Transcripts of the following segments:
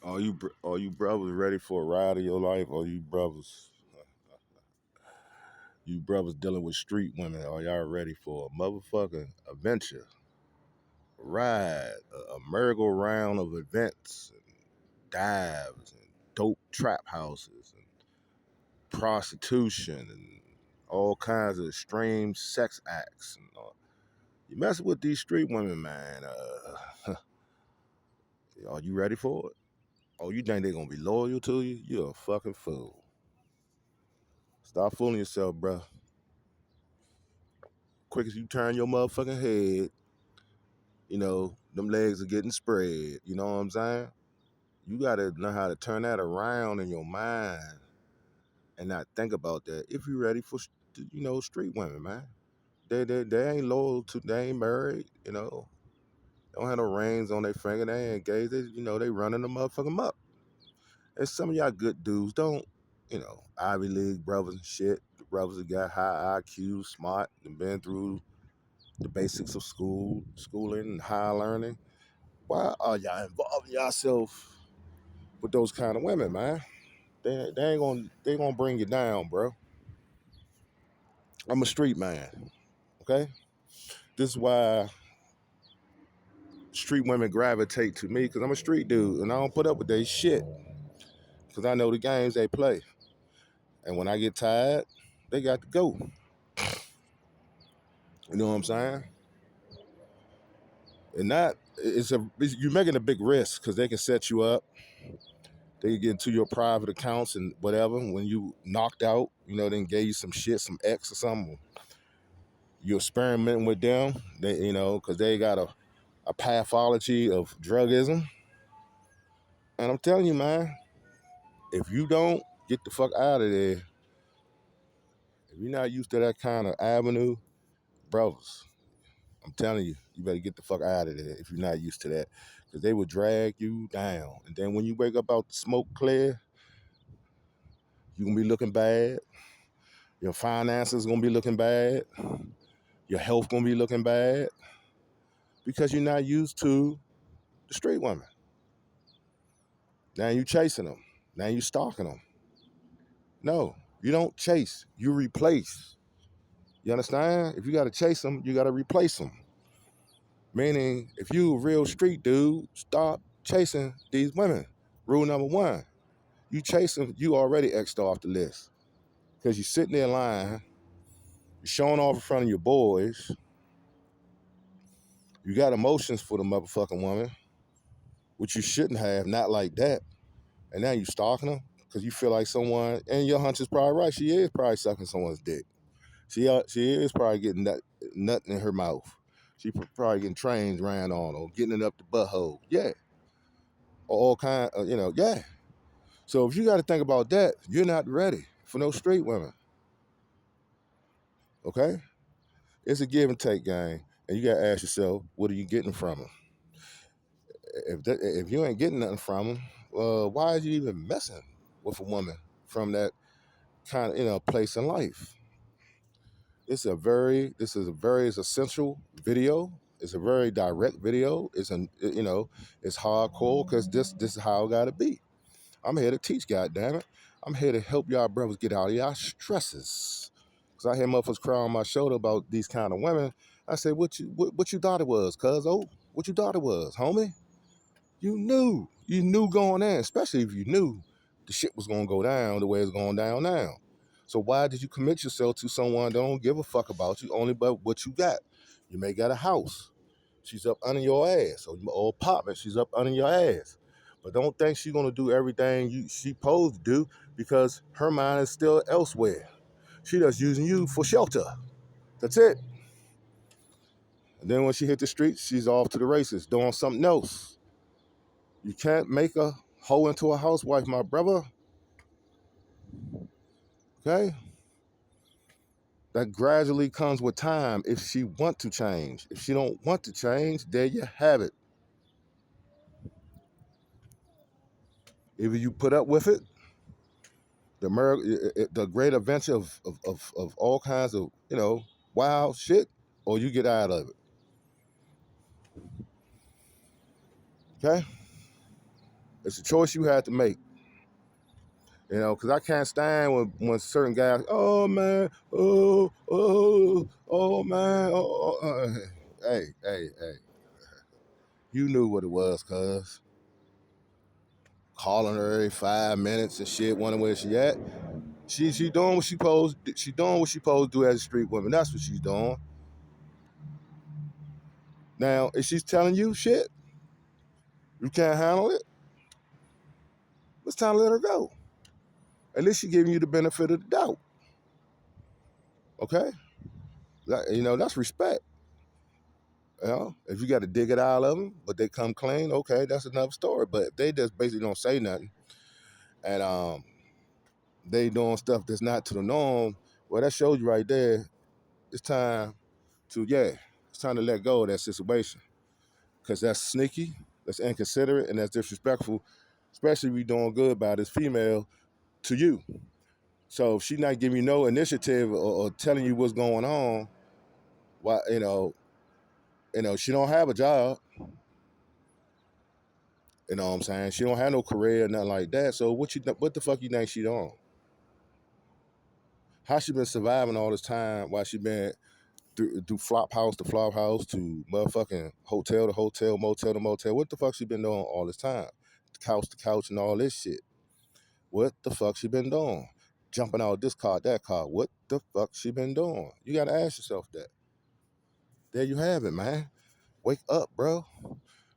All you brothers ready for a ride of your life? You brothers dealing with street women? Are y'all ready for a motherfucking adventure, ride, a merry-go-round of events, and dives, and dope trap houses, and prostitution, and all kinds of strange sex acts? And, you messing with these street women, man. Are you ready for it? Oh, you think they're gonna be loyal to you? You're a fucking fool. Stop fooling yourself, bro. Quick as you turn your motherfucking head, them legs are getting spread. You know what I'm saying? You gotta learn how to turn that around in your mind and not think about that. If you're ready for, street women, man. They ain't loyal to. They ain't married. They don't have no rings on their finger. They ain't engaged. They running the motherfucking up. And some of y'all good dudes don't, Ivy League brothers and shit. The brothers that got high IQ, smart, and been through the basics of schooling, and high learning. Why are y'all involving yourself with those kind of women, man? They gonna bring you down, bro. I'm a street man, okay? This is why street women gravitate to me, because I'm a street dude and I don't put up with their shit. Because I know the games they play. And when I get tired, they got to go. You know what I'm saying? And you're making a big risk because they can set you up. They can get into your private accounts and whatever. When you knocked out, they can give you some shit, some X or something. You experimenting with them, because they got a pathology of drugism. And I'm telling you, man, if you don't get the fuck out of there, if you're not used to that kind of avenue, brothers, I'm telling you, you better get the fuck out of there if you're not used to that. Because they will drag you down. And then when you wake up out the smoke clear, you're going to be looking bad. Your finances going to be looking bad. Your health going to be looking bad. Because you're not used to the street women. Now you chasing them. Now you stalking them. No, you don't chase. You replace. You understand? If you got to chase them, you got to replace them. Meaning, if you a real street dude, stop chasing these women. Rule number one, you chase them, you already X'd off the list. Because you're sitting there lying, you're showing off in front of your boys, you got emotions for the motherfucking woman, which you shouldn't have, not like that. And now you stalking them because you feel like someone, and your hunch is probably right, she is probably sucking someone's dick. She is probably getting nut in her mouth. She probably getting trains ran on or getting it up the butthole. Yeah. Or all kind of, yeah. So if you got to think about that, you're not ready for no straight women. Okay? It's a give and take game. And you got to ask yourself, what are you getting from them? If you ain't getting nothing from them, why are you even messing with a woman from that kind of, place in life? This is a very essential video. It's a very direct video. It's hardcore because this is how it gotta be. I'm here to teach, goddammit. I'm here to help y'all brothers get out of y'all stresses. Cause I hear motherfuckers cry on my shoulder about these kind of women. I say, what you thought it was, cuz what you thought it was, homie? You knew going in, especially if you knew the shit was gonna go down the way it's going down now. So why did you commit yourself to someone that don't give a fuck about you, only but what you got? You may got a house. She's up under your ass. Or apartment, she's up under your ass. But don't think she's gonna do everything she supposed to do because her mind is still elsewhere. She just using you for shelter. That's it. And then when she hit the streets, she's off to the races, doing something else. You can't make a hoe into a housewife, my brother. Okay? That gradually comes with time if she want to change. If she don't want to change, there you have it. Either you put up with it, the great adventure of all kinds of, wild shit, or you get out of it. Okay? It's a choice you had to make. You know, because I can't stand when certain guys, oh man, oh man, hey, you knew what it was, cuz calling her every 5 minutes and shit, wondering where she at. She doing what she doing what she supposed to do as a street woman. That's what she's doing. Now, if she's telling you shit, you can't handle it, it's time to let her go. At least she giving you the benefit of the doubt. Okay? You know, that's respect. You know, if you got to dig it out of them, but they come clean, okay, that's another story. But if they just basically don't say nothing, and they doing stuff that's not to the norm, well, that shows you right there. It's time it's time to let go of that situation, because that's sneaky, that's inconsiderate, and that's disrespectful, especially if you doing good by this female to you. So if she not giving you no initiative or telling you what's going on, why she don't have a job. You know what I'm saying? She don't have no career, nothing like that. So what the fuck you think she doing? How she been surviving all this time while she been through flop house to flop house to motherfucking hotel to hotel, motel to motel? What the fuck she been doing all this time? Couch to couch and all this shit. What the fuck she been doing? Jumping out this car, that car. What the fuck she been doing? You gotta ask yourself that. There you have it, man. Wake up, bro.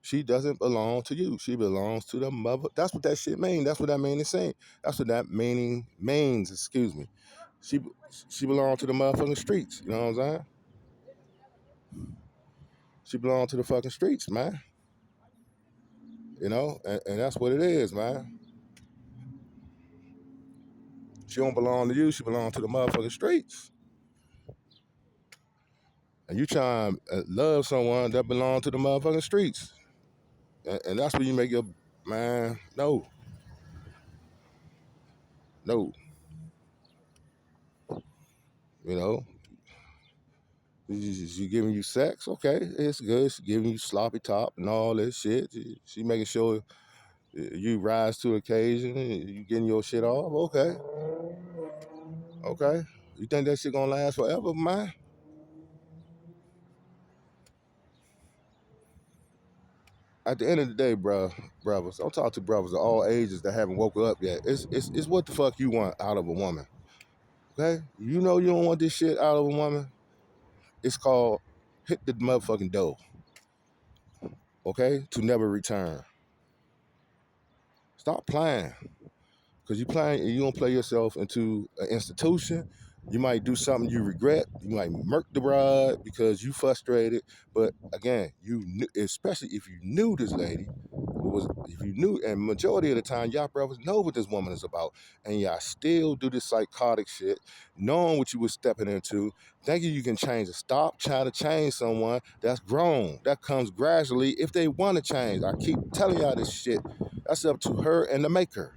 She doesn't belong to you. She belongs to the mother. That's what that shit means. That's what that meaning is saying. That's what that meaning means. Excuse me. She she belongs to the motherfucking streets. You know what I'm saying? She belongs to the fucking streets, man. You know, and that's what it is, man. She don't belong to you. She belongs to the motherfucking streets. And you trying to love someone that belongs to the motherfucking streets, and that's when you make your man. No, no. You know, she giving you sex, okay, it's good. She giving you sloppy top and all this shit. She making sure you rise to the occasion and you getting your shit off, okay, okay. You think that shit gonna last forever, man? At the end of the day, brothers, I'm talking to brothers of all ages that haven't woken up yet. It's what the fuck you want out of a woman, okay? You know you don't want this shit out of a woman. It's called hit the motherfucking door, okay? To never return. Stop playing. Because you gonna play yourself into an institution. You might do something you regret. You might murk the bride because you frustrated. But again, you knew, especially if you knew this lady if you knew, and majority of the time, y'all brothers know what this woman is about, and y'all still do this psychotic shit, knowing what you was stepping into, thinking you can change it. Stop trying to change someone that's grown. That comes gradually if they want to change. I keep telling y'all this shit. That's up to her and the maker.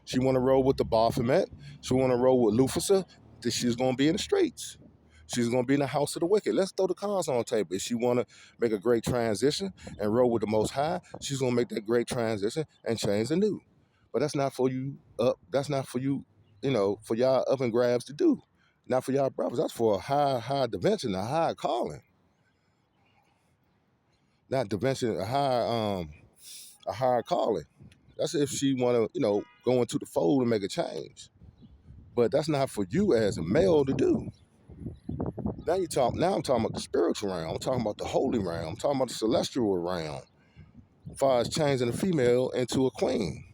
She want to roll with the Baphomet. She want to roll with Lucifer. That she's going to be in the streets. She's going to be in the house of the wicked. Let's throw the cards on the table. If she want to make a great transition and roll with the Most High, she's going to make that great transition and change the new. But that's not for you up. That's not for you, for y'all up and grabs to do. Not for y'all brothers. That's for a high dimension, a high calling. Not dimension, a higher calling. That's if she want to, go into the fold and make a change. But that's not for you as a male to do. Now I'm talking about the spiritual realm. I'm talking about the holy realm. I'm talking about the celestial realm. As far as changing a female into a queen.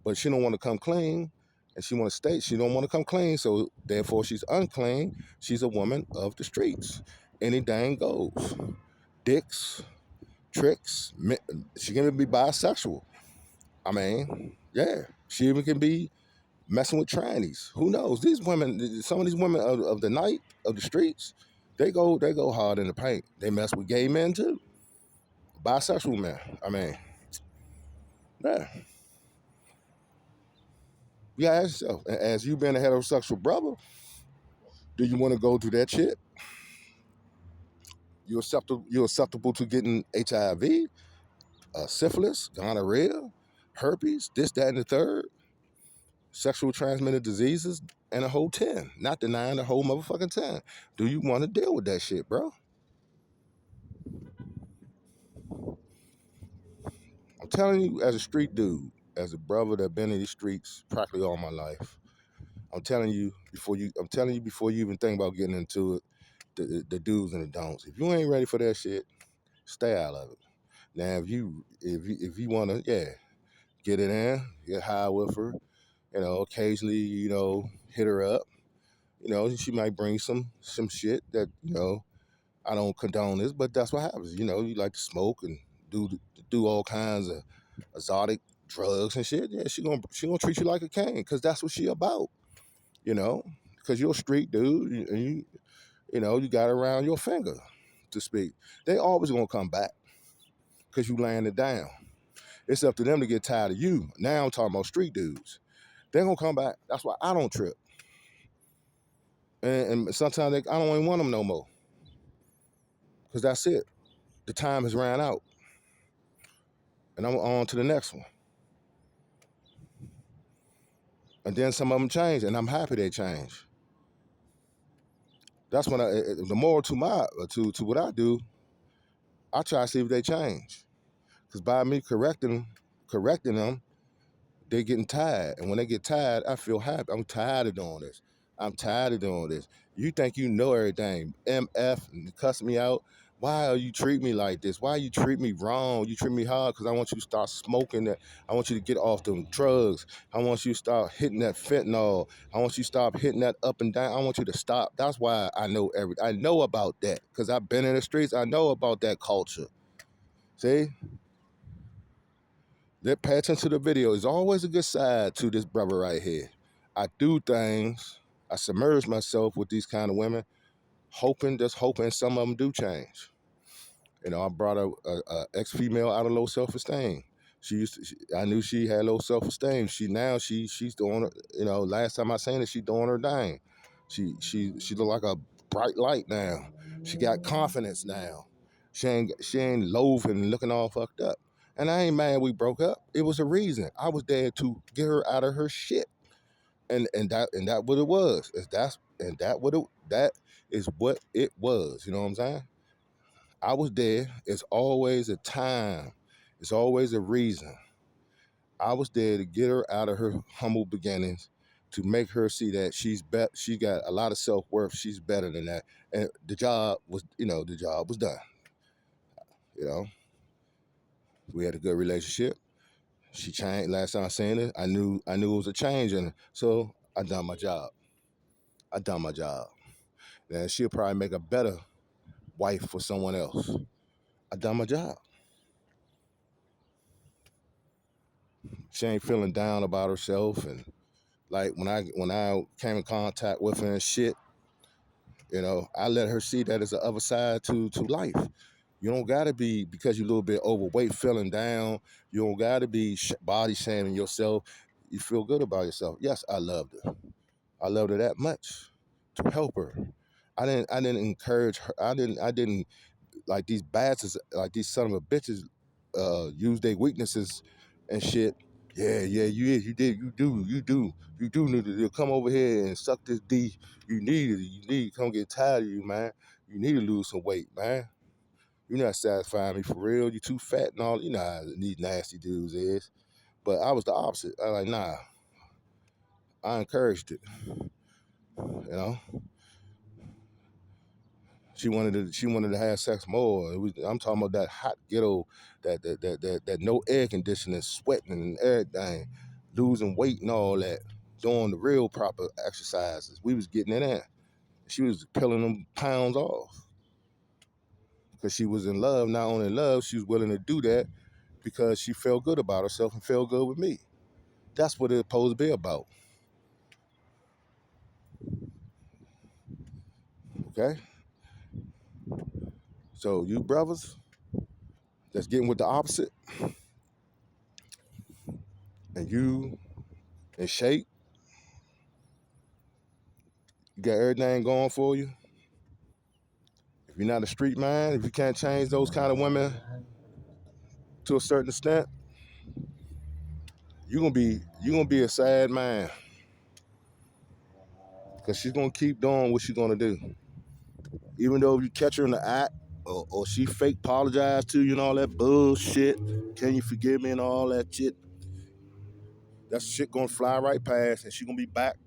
But she don't want to come clean, and she want to stay. She don't want to come clean, so therefore she's unclean. She's a woman of the streets. Anything goes. Dicks, tricks. She can even be bisexual. I mean, yeah. She even can be messing with trannies. Who knows? These women, some of these women of the night, of the streets, they go hard in the paint. They mess with gay men too. Bisexual men. I mean, yeah. You gotta ask yourself, as you being a heterosexual brother, do you want to go through that shit? You're acceptable to getting HIV, syphilis, gonorrhea, herpes, this, that, and the third, sexual transmitted diseases, and a whole 10. Not the 9, the whole motherfucking 10. Do you want to deal with that shit, bro? I'm telling you, as a street dude, as a brother that been in these streets practically all my life, I'm telling you before you even think about getting into it, the do's and the don'ts. If you ain't ready for that shit, stay out of it. Now, if you want to, yeah, get it in, get high with her, occasionally, hit her up. She might bring some shit that I don't condone this, but that's what happens. You like to smoke and do do all kinds of exotic drugs and shit. Yeah, she gonna treat you like a king because that's what she about. You know, because you're a street dude, and you got around your finger to speak. They always gonna come back because you laying it down. It's up to them to get tired of you. Now I'm talking about street dudes. They're gonna come back. That's why I don't trip. And sometimes I don't even want them no more because that's it. The time has ran out, and I'm on to the next one. And then some of them change, and I'm happy they change. That's when the moral to to what I do, I try to see if they change. Because by me correcting them, they getting tired. And when they get tired, I feel happy. I'm tired of doing this. I'm tired of doing this. You think you know everything. MF and cuss me out. Why are you treat me like this? Why you treat me wrong? You treat me hard because I want you to start smoking that. I want you to get off them drugs. I want you to start hitting that fentanyl. I want you to stop hitting that up and down. I want you to stop. That's why I know about that because I've been in the streets. I know about that culture. See? That pay attention to the video. Is always a good side to this brother right here. I do things. I submerge myself with these kind of women, just hoping some of them do change. I brought a ex female out of low self esteem. I knew she had low self esteem. She's doing her. Last time I seen her, she doing her thing. She look like a bright light now. She got confidence now. She ain't loathing and looking all fucked up. And I ain't mad we broke up. It was a reason. I was there to get her out of her shit. And that what it was. That is what it was. You know what I'm saying? I was there. It's always a time. It's always a reason. I was there to get her out of her humble beginnings, to make her see that she got a lot of self worth. She's better than that. And the job was done. You know, we had a good relationship. She changed. Last time I seen her, I knew it was a change in her. So I done my job. I done my job. And she'll probably make a better wife for someone else. I done my job. She ain't feeling down about herself, and like when I came in contact with her and shit, I let her see that as the other side to life. You don't gotta be because you're a little bit overweight, feeling down. You don't gotta be body shaming yourself. You feel good about yourself. Yes, I loved her. I loved her that much to help her. I didn't encourage her. I didn't like these bastards, like these son of a bitches, use their weaknesses and shit. Yeah, you did, you do need to come over here and suck this D. You need to come get tired of you, man. You need to lose some weight, man. You're not satisfying me for real. You too fat and all. You know how these nasty dudes is. But I was the opposite. I was like, nah. I encouraged it. You know. She wanted to have sex more. I'm talking about that hot ghetto, that no air conditioning, sweating and everything, losing weight and all that, doing the real proper exercises. We was getting it in. She was peeling them pounds off because she was in love. Not only in love, she was willing to do that because she felt good about herself and felt good with me. That's what it's supposed to be about. Okay? So you brothers that's getting with the opposite, and you in shape, you got everything going for you. If you're not a street man, if you can't change those kind of women to a certain extent, you gonna be a sad man because she's gonna keep doing what she's gonna do. Even though you catch her in the act or she fake apologize to you and all that bullshit, can you forgive me and all that shit? That shit gonna fly right past and she gonna be back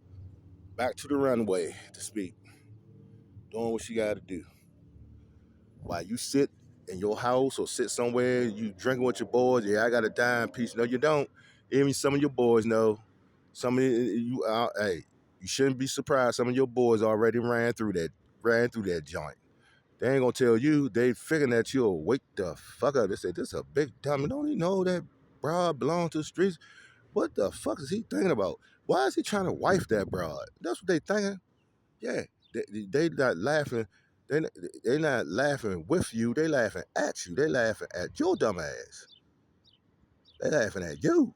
to the runway to speak, doing what she gotta do. While you sit in your house or sit somewhere, you drinking with your boys, yeah, I got a dime piece. No, you don't. Even some of your boys know. Some of you hey, you shouldn't be surprised. Some of your boys already ran through that joint. They ain't gonna tell you. They figuring that you'll wake the fuck up. They say this is a big dummy. Don't he know that broad belong to the streets? What the fuck is he thinking about? Why is he trying to wife that broad? That's what they thinking. Yeah, they not laughing. They they not laughing with you. They laughing at you. They laughing at your dumb ass. They laughing at you.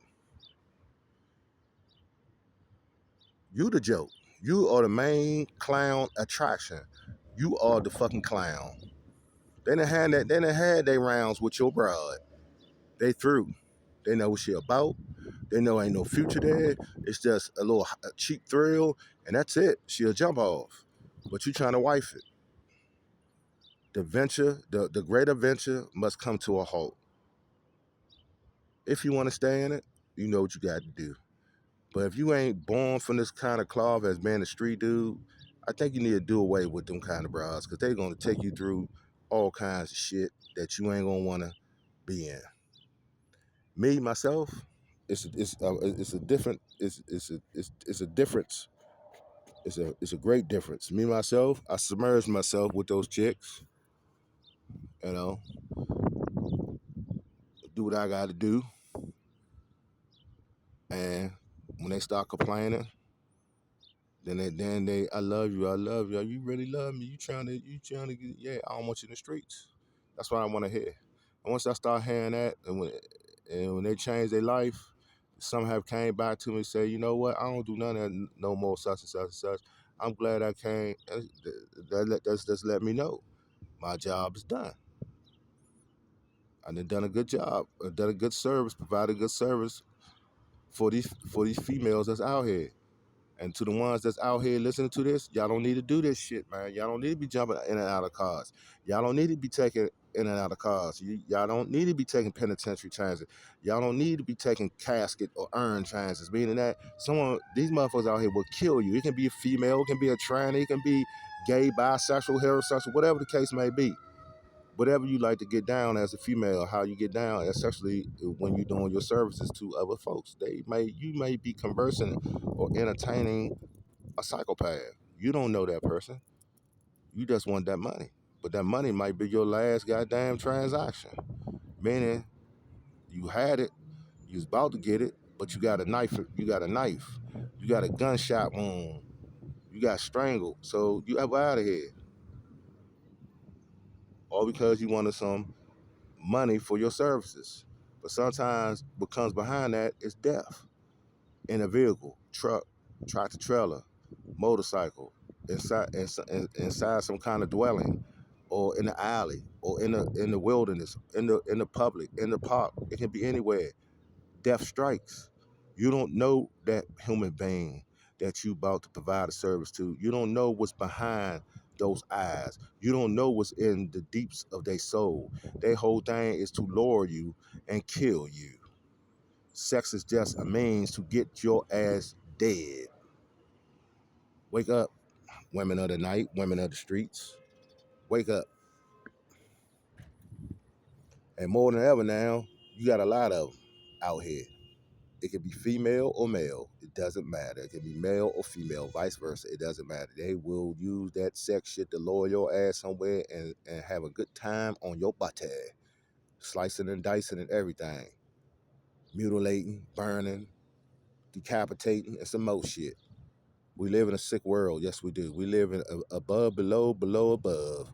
You the joke. You are the main clown attraction. You are the fucking clown. They done had that. They done had their rounds with your broad. They through. They know what she about. They know ain't no future there. It's just a cheap thrill, and that's it. She'll jump off. But you trying to wife it. The great adventure must come to a halt. If you want to stay in it, you know what you got to do. But if you ain't born from this kind of cloth as being a street dude, I think you need to do away with them kind of bras because they're gonna take you through all kinds of shit that you ain't gonna wanna be in. Me myself, it's a different it's a difference. It's a great difference. Me myself, I submerge myself with those chicks. You know, do what I got to do, and when they start complaining, I love you. You really love me. You trying to get, yeah, I don't want you in the streets. That's what I want to hear. And once I start hearing that, and when they change their life, some have came back to me and say, you know what, I don't do none of that no more, such and such and such. I'm glad I came. That's let me know my job is done. I done a good job. I done a good service, provided good service for these females that's out here. And to the ones that's out here listening to this, y'all don't need to do this shit, man. Y'all don't need to be jumping in and out of cars. Y'all don't need to be taking in and out of cars. Y'all don't need to be taking penitentiary transit. Y'all don't need to be taking casket or urn transits. Meaning that these motherfuckers out here will kill you. It can be a female, it can be a tranny, it can be gay, bisexual, heterosexual, whatever the case may be. Whatever you like to get down as a female, how you get down, especially when you're doing your services to other folks. You may be conversing or entertaining a psychopath. You don't know that person. You just want that money. But that money might be your last goddamn transaction. Meaning you had it, you was about to get it, but you got a knife, you got a gunshot wound, you got strangled. So you up out of here. All because you wanted some money for your services. But sometimes what comes behind that is death in a vehicle, truck, tractor trailer, motorcycle, inside some kind of dwelling, or in the alley, or in the wilderness, in the public, in the park. It can be anywhere. Death strikes. You don't know that human being that you about to provide a service to. You don't know what's behind those eyes. You don't know what's in the deeps of their soul. Their whole thing is to lure you and kill you. Sex is just a means to get your ass dead. Wake up, women of the night, women of the streets. Wake up. And more than ever now, you got a lot of them out here. It can be female or male. It doesn't matter. It can be male or female, vice versa. It doesn't matter. They will use that sex shit to lower your ass somewhere and have a good time on your body. Slicing and dicing and everything. Mutilating, burning, decapitating, and some more shit. We live in a sick world. Yes, we do. We live in above, below, below, above.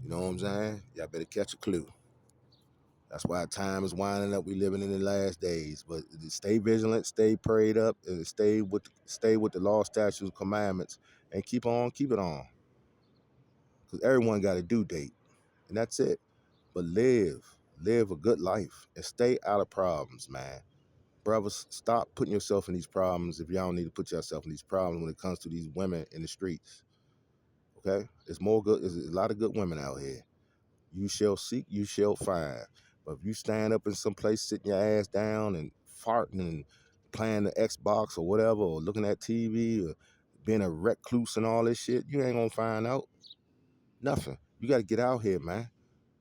You know what I'm saying? Y'all better catch a clue. That's why time is winding up. We living in the last days. But stay vigilant, stay prayed up, and stay with the law, statutes, commandments, and keep it on. Because everyone got a due date, and that's it. But live a good life, and stay out of problems, man. brothers, stop putting yourself in these problems if y'all don't need to put yourself in these problems when it comes to these women in the streets. Okay? There's a lot of good women out here. You shall seek, you shall find. But if you stand up in some place sitting your ass down and farting and playing the Xbox or whatever, or looking at TV or being a recluse and all this shit, you ain't gonna find out nothing. You gotta get out here, man.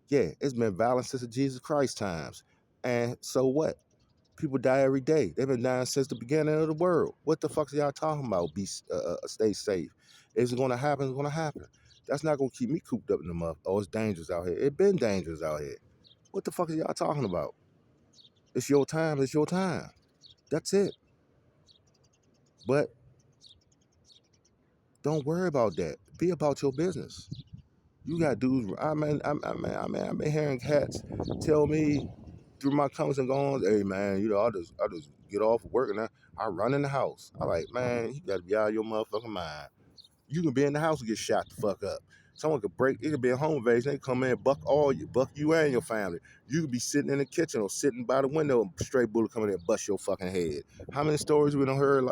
Yeah, it's been violent since the Jesus Christ times. And so what? People die every day. They've been dying since the beginning of the world. What the fuck are y'all talking about? Stay safe. If it's gonna happen, it's gonna happen. That's not gonna keep me cooped up in the mud. Oh, it's dangerous out here. It been dangerous out here. What the fuck are y'all talking about? It's your time. It's your time. That's it. But don't worry about that. Be about your business. You got dudes. I've been hearing cats tell me through my comings and goings, hey man, I just get off of work and I run in the house. I like, man, you gotta be out of your motherfucking mind. You can be in the house and get shot the fuck up. Someone could break, it could be a home invasion, they come in and buck you and your family. You could be sitting in the kitchen or sitting by the window and straight bullet coming in and bust your fucking head. How many stories we done heard,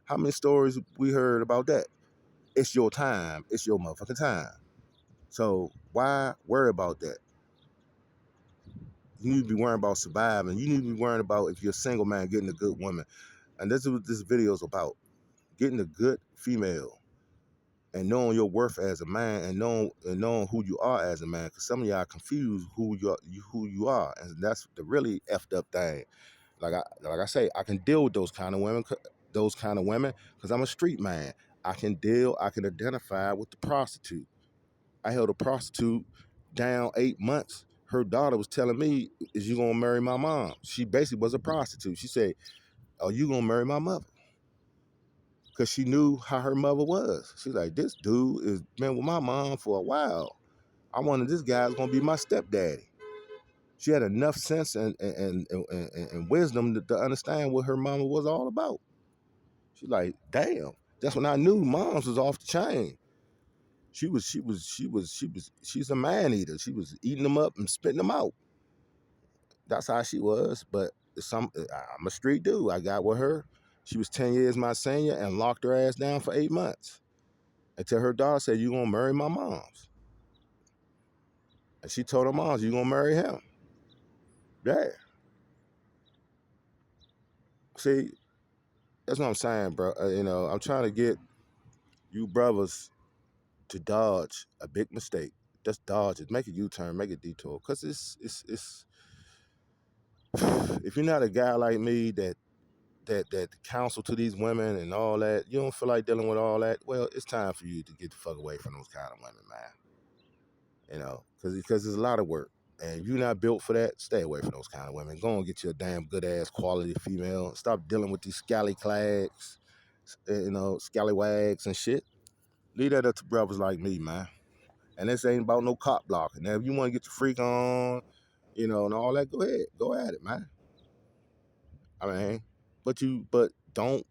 how many stories we heard about that? It's your time. It's your motherfucking time. So why worry about that? You need to be worrying about surviving. You need to be worrying about if you're a single man getting a good woman. And this is what this video is about. Getting a good female and knowing your worth as a man and knowing who you are as a man. Because some of y'all confuse who you are. And that's the really effed up thing. Like I say, I can deal with those kind of women because I'm a street man. I can identify with the prostitute. I held a prostitute down 8 months. Her daughter was telling me, is you gonna marry my mom? She basically was a prostitute. She said, are you gonna marry my mother? Because she knew how her mother was. She's like, this dude has been with my mom for a while. I wanted this guy's gonna be my stepdaddy. She had enough sense and wisdom to understand what her mama was all about. She's like, damn. That's when I knew moms was off the chain. She's a man eater. She was eating them up and spitting them out. That's how she was. But I'm a street dude. I got with her. She was 10 years my senior and locked her ass down for 8 months until her daughter said, you gonna marry my mom's. And she told her moms, you gonna marry him. Yeah. See, that's what I'm saying, bro. I'm trying to get you brothers to dodge a big mistake. Just dodge it. Make a U-turn, make a detour. Cause it's if you're not a guy like me that counsel to these women and all that, you don't feel like dealing with all that, well, it's time for you to get the fuck away from those kind of women, man. Because there's a lot of work. And if you're not built for that, stay away from those kind of women. Go and get you a damn good ass quality female. Stop dealing with these scallywags and shit. Leave that up to brothers like me, man. And this ain't about no cop blocking. Now, if you want to get your freak on, and all that, go ahead. Go at it, man. I mean, but don't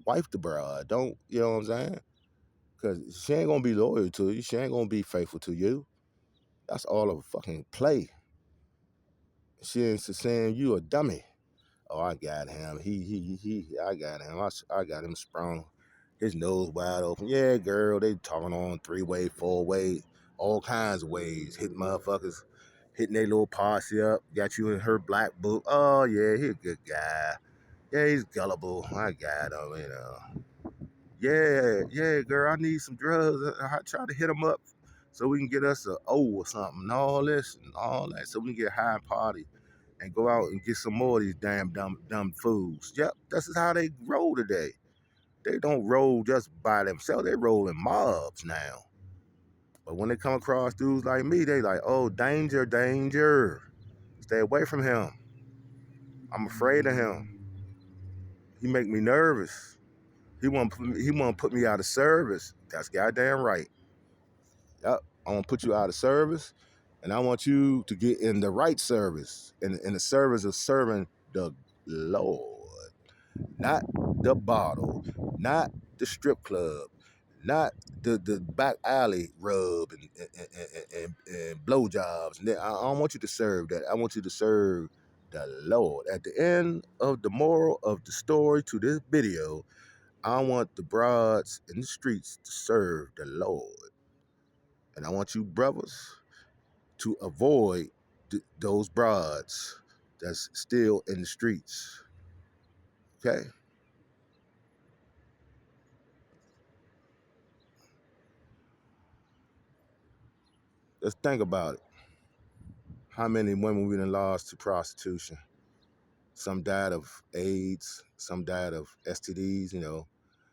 wife the broad. Don't, you know what I'm saying? Because she ain't going to be loyal to you. She ain't going to be faithful to you. That's all of a fucking play. She ain't saying you a dummy. Oh, I got him. I got him. I got him sprung. His nose wide open. Yeah, girl, they talking on 3-way, 4-way, all kinds of ways. Hitting motherfuckers, hitting their little posse up. Got you in her black book. Oh, yeah, he's a good guy. Yeah, he's gullible. I got him. Yeah, girl, I need some drugs. I try to hit him up so we can get us a O or something and all this and all that so we can get high and party and go out and get some more of these damn dumb fools. Yep, this is how they roll today. They don't roll just by themselves. They roll in mobs now. But when they come across dudes like me, they like, oh, danger, danger. Stay away from him. I'm afraid of him. He make me nervous. He want to put me out of service. That's goddamn right. Yep, I want to put you out of service, and I want you to get in the right service, in the service of serving the Lord, not the bottle, not the strip club, not the back alley rub and blowjobs. I don't want you to serve that. I want you to serve the Lord. At the end of the moral of the story to this video, I want the broads in the streets to serve the Lord. And I want you brothers to avoid those broads that's still in the streets. Okay? Let's think about it. How many women we done lost to prostitution? Some died of AIDS, some died of STDs,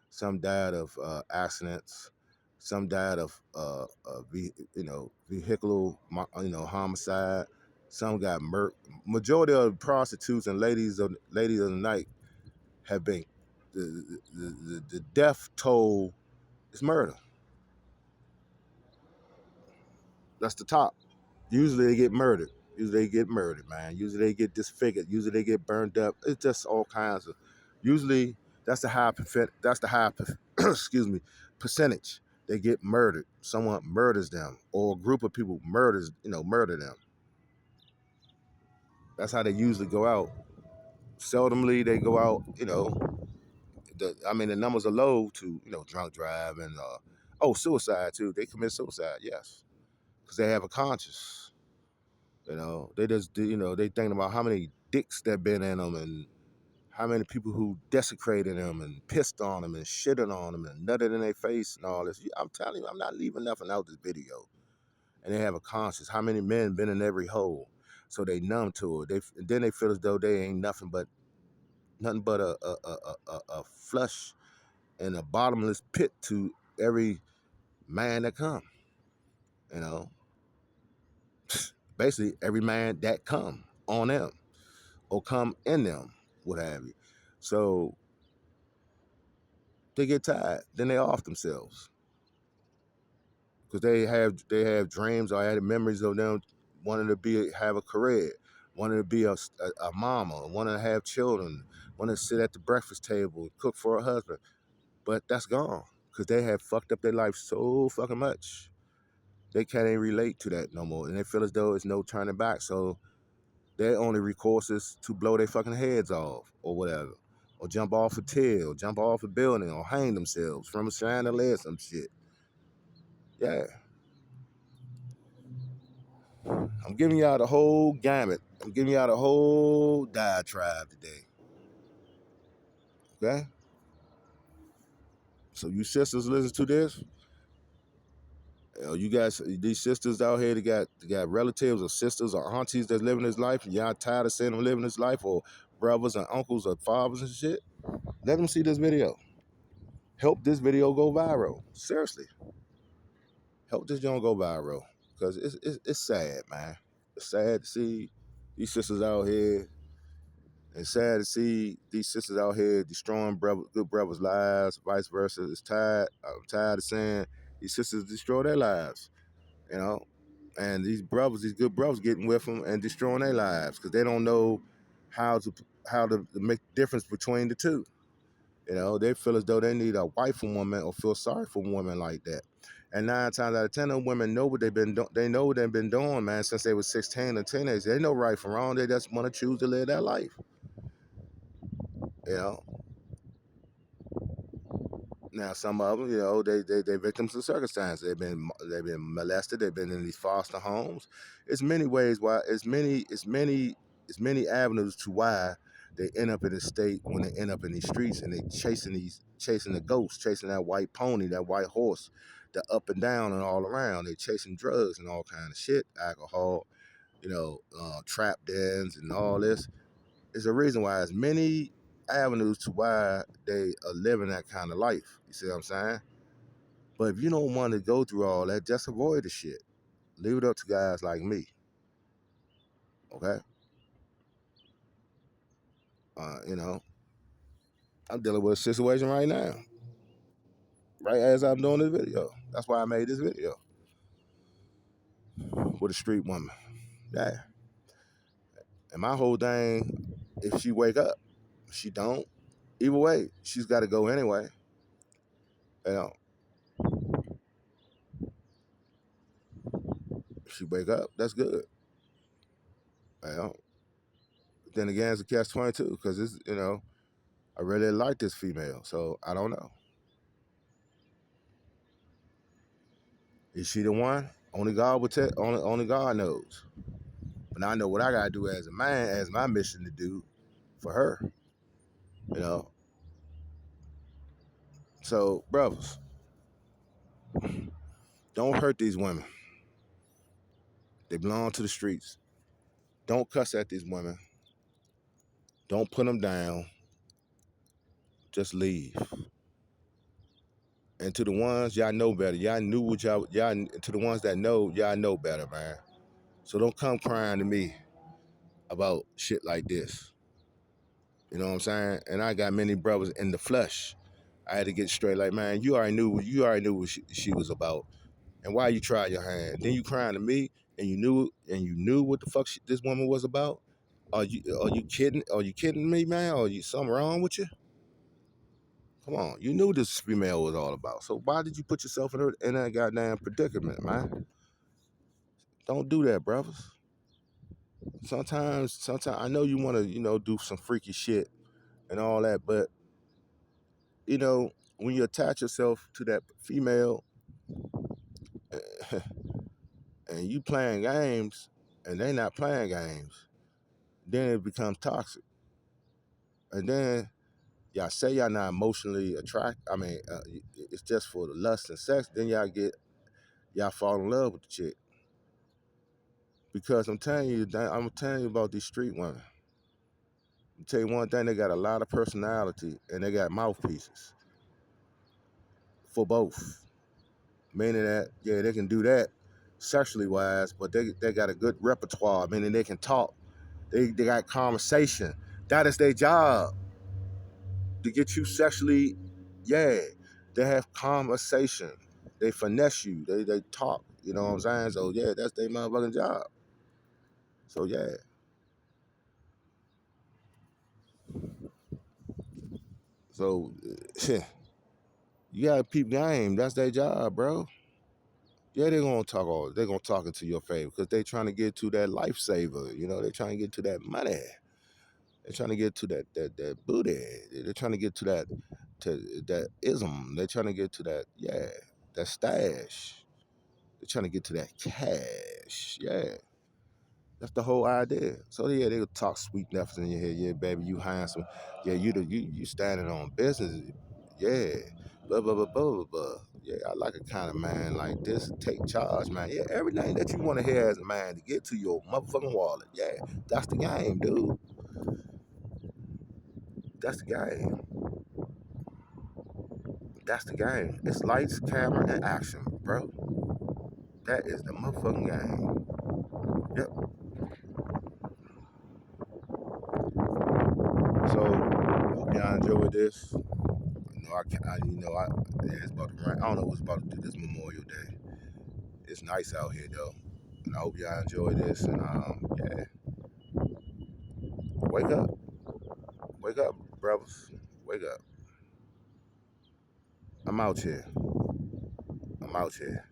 some died of accidents, some died of vehicular homicide. Some got murdered. Majority of prostitutes and ladies of the night have been the death toll is murder. That's the top. Usually they get murdered. Usually they get murdered, man. Usually they get disfigured. Usually they get burned up. It's just all kinds of. Usually that's the high. That's the high. Excuse me. Percentage. They get murdered. Someone murders them, or a group of people murder them. That's how they usually go out. Seldomly they go out. The numbers are low to drunk drive and suicide too. They commit suicide, yes, because they have a conscience. They just they thinking about how many dicks that been in them and how many people who desecrated them and pissed on them and shitted on them and nutted in their face and all this. I'm telling you, I'm not leaving nothing out this video. And they have a conscience. How many men been in every hole? So they numb to it. Then they feel as though they ain't nothing but a flush and a bottomless pit to every man that come. You know, basically every man that come on them or come in them, what have you. So they get tired, then they off themselves because they have dreams or had memories of them wanting to have a career, wanting to be a mama, wanting to have children, wanting to sit at the breakfast table, cook for a husband, but that's gone because they have fucked up their life so fucking much. They can't even relate to that no more, and they feel as though it's no turning back. So their only recourse is to blow their fucking heads off or whatever. Or jump off a tail, jump off a building, or hang themselves from a chandelier, some shit. Yeah. I'm giving y'all the whole gamut. I'm giving y'all the whole diatribe today. Okay? So you sisters listen to this. You guys, these sisters out here, they got relatives or sisters or aunties that's living this life, and y'all tired of seeing them living this life, or brothers and uncles or fathers and shit. Let them see this video. Help this video go viral. Seriously, help this joint go viral because it's sad, man. It's sad to see these sisters out here. It's sad to see these sisters out here destroying good brothers' lives, vice versa. I'm tired of seeing these sisters destroy their lives, you know. And these good brothers, getting with them and destroying their lives because they don't know how to make the difference between the two. They feel as though they need a wife for woman or feel sorry for women like that. And 9 times out of 10, of women know what they've been doing. They know what they've been doing, man, since they were 16 or teenagers. They know right from wrong. They just want to choose to live that life. You know. Now some of them, they victims of circumstance. They've been molested. They've been in these foster homes. It's many ways why. It's many avenues to why they end up in a state when they end up in these streets and they chasing the ghost, chasing that white pony, that white horse, the up and down and all around. They chasing drugs and all kind of shit, alcohol, trap dens and all this. There's a reason why. There's many avenues to why they are living that kind of life. You see what I'm saying? But if you don't want to go through all that, just avoid the shit. Leave it up to guys like me. Okay? You know, I'm dealing with a situation right now. Right as I'm doing this video. That's why I made this video. With a street woman. Yeah. And my whole thing, if she wake up, she don't. Either way, she's got to go anyway. You know, if she wake up, that's good. You know, then again, it's a catch-22 because it's, I really like this female, so I don't know. Is she the one? Only God will tell. Only God knows. But I know what I gotta do as a man, as my mission to do for her. You know. So, brothers, don't hurt these women. They belong to the streets. Don't cuss at these women. Don't put them down. Just leave. And to the ones y'all know better, y'all knew what y'all. To the ones that know, y'all know better, man. So don't come crying to me about shit like this. You know what I'm saying? And I got many brothers in the flesh. I had to get straight. Like, man, you already knew what she was about, and why you tried your hand. Then you crying to me, and you knew what the fuck this woman was about. Are you kidding? Are you kidding me, man? Are you something wrong with you? Come on, you knew this female was all about. So why did you put yourself in that goddamn predicament, man? Don't do that, brothers. Sometimes I know you want to, do some freaky shit and all that, but when you attach yourself to that female and you playing games and they not playing games, then it becomes toxic. And then y'all say y'all not emotionally it's just for the lust and sex. Then y'all fall in love with the chick. Because I'm telling you about these street women. I'll tell you one thing, they got a lot of personality and they got mouthpieces for both. Meaning that, yeah, they can do that sexually wise, but they got a good repertoire, meaning they can talk. They got conversation. That is their job, to get you sexually, yeah. They have conversation. They finesse you. They talk. You know what I'm saying? So yeah, that's their motherfucking job. So yeah. So you gotta peep game. That's their job, bro. Yeah, they're gonna talk into your favor because they trying to get to that lifesaver. They're trying to get to that money. They're trying to get to that booty. They're trying to get to that ism. They're trying to get to that, yeah, that stash. They're trying to get to that cash. Yeah. That's the whole idea. So yeah, they'll talk sweet nothings in your head. Yeah, baby, you handsome. Yeah, you standing on business. Yeah. Blah blah blah blah blah blah. Yeah, I like a kind of man like this. Take charge, man. Yeah, everything that you want to hear as a man to get to your motherfucking wallet. Yeah, that's the game, dude. That's the game. That's the game. It's lights, camera, and action, bro. That is the motherfucking game. Yep. So, hope y'all enjoyed this. Yeah, it's about to rain. I don't know what's about to do this Memorial Day. It's nice out here though, and I hope y'all enjoy this. And yeah, wake up, brothers, wake up. I'm out here. I'm out here.